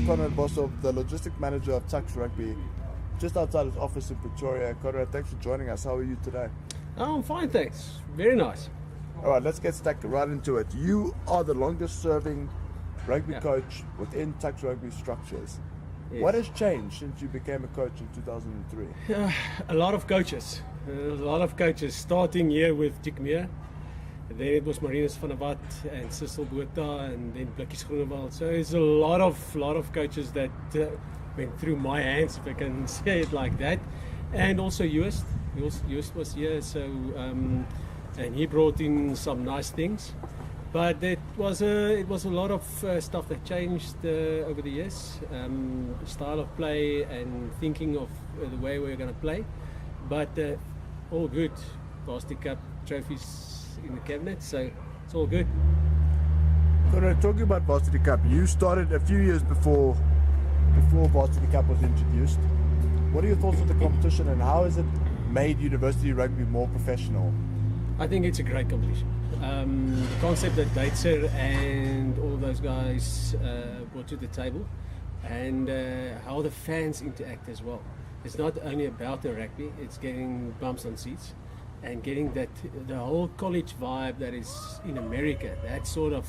with Conrad Boshoff, the logistic manager of TuksRugby, just outside his office in Pretoria. Conrad, thanks for joining us. How are you today? Oh, I'm fine, thanks. Very nice. All right, let's get stuck right into it. You are the longest serving rugby coach within TuksRugby structures. Yes. What has changed since you became a coach in 2003? A lot of coaches. Starting here with Dick Meer. Then it was Marinus van der Walt and Cecil Botha, and then Blikkies Groenewald. So it's a lot of coaches that went through my hands, if I can say it like that. And also Joost was here, so and he brought in some nice things. But it was a lot of stuff that changed over the years, style of play and thinking of the way we're going to play. But all good. Varsity Cup trophies in the cabinet, so it's all good. So talking about Varsity Cup, you started a few years before Varsity Cup was introduced. What are your thoughts on the competition, and how has it made university rugby more professional? I think it's a great competition. The concept that Deitzer and all those guys brought to the table, and how the fans interact as well. It's not only about the rugby, it's getting bumps on seats and getting the whole college vibe that is in America, that sort of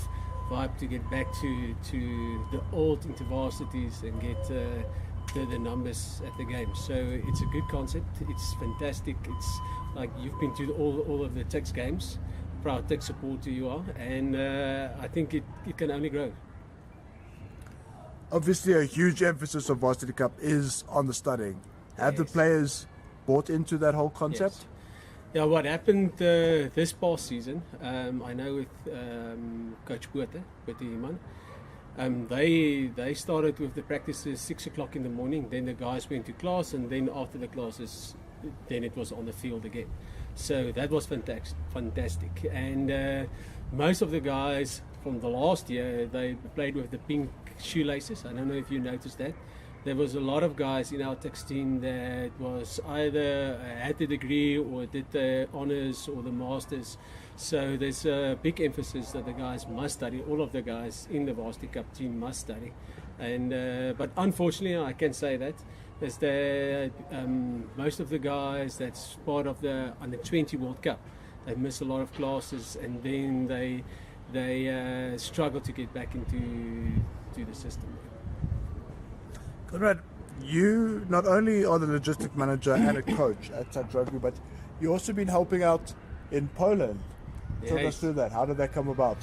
vibe, to get back to the old intervarsities and get the numbers at the game. So it's a good concept, it's fantastic. It's like you've been to all of the Tuks games, proud Tuks supporter you are, and I think it can only grow. Obviously a huge emphasis of Varsity Cup is on the studying. Have the players bought into that whole concept? Yes. Yeah, what happened this past season, I know with Coach Botha, they started with the practices 6 o'clock in the morning, then the guys went to class, and then after the classes, then it was on the field again. So that was fantastic. And most of the guys from the last year, they played with the pink shoelaces. I don't know if you noticed that. There was a lot of guys in our Tuks team that was either had the degree or did the honours or the masters. So there's a big emphasis that the guys must study. All of the guys in the Varsity Cup team must study. And but unfortunately, I can say that is that most of the guys that's part of the Under-20 World Cup, they miss a lot of classes, and then they struggle to get back into the system. Conrad, you not only are the logistic manager and a coach at TuksRugby, but you've also been helping out in Poland. Talk us through that. How did that come about?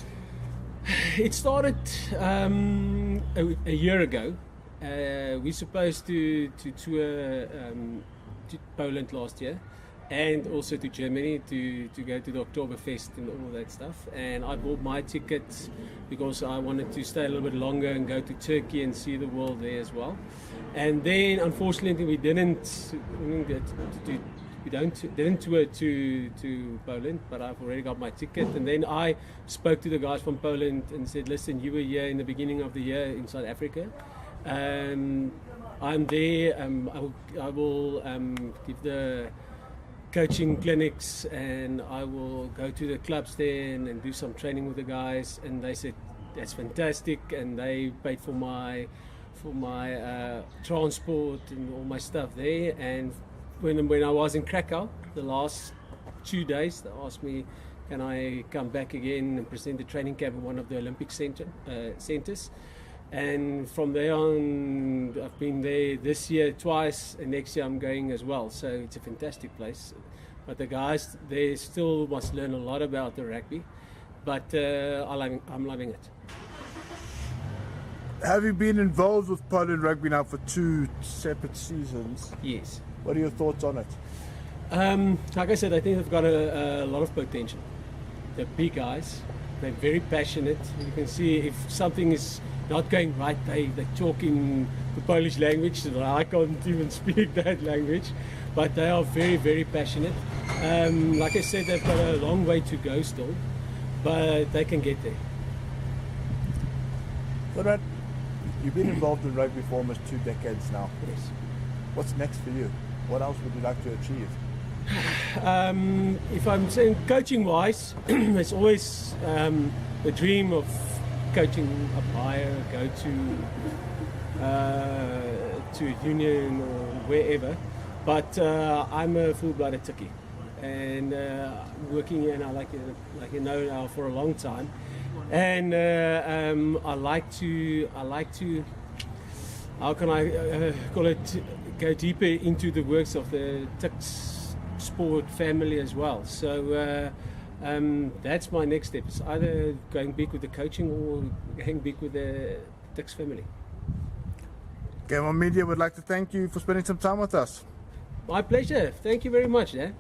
It started a year ago. We're supposed to tour to Poland last year, and also to Germany to go to the Oktoberfest and all that stuff. And I bought my tickets because I wanted to stay a little bit longer and go to Turkey and see the world there as well. And then unfortunately we didn't tour to Poland, but I've already got my ticket. And then I spoke to the guys from Poland and said, listen, you were here in the beginning of the year in South Africa. I'm there. I will give the coaching clinics, and I will go to the clubs there and do some training with the guys. And they said that's fantastic, and they paid for my transport and all my stuff there. And when I was in Krakow the last 2 days, they asked me, can I come back again and present the training camp at one of the Olympic centers. And from there on, I've been there this year twice, and next year I'm going as well. So it's a fantastic place. But the guys, they still must learn a lot about the rugby. But I'm loving it. Have you been involved with Poland rugby now for 2 separate seasons? Yes. What are your thoughts on it? Like I said, I think they've got a lot of potential. They're big guys. They're very passionate. You can see if something is not going right, they talk in the Polish language, so I can't even speak that language, but they are very, very passionate. Like I said, they've got a long way to go still, but they can get there. Conrad, you've been involved in rugby for almost 2 decades now. Yes. What's next for you? What else would you like to achieve? If I'm saying coaching-wise, it's always the dream of coaching up higher, go to to union or wherever. But I'm a full-blooded Tukkie, and working here now, like you know now, for a long time. And I like to, how can I call it, go deeper into the works of the Tuks sport family as well. So that's my next step. It's either going big with the coaching or going big with the Tuks family. Game On Media would like to thank you for spending some time with us. My pleasure. Thank you very much, Dan.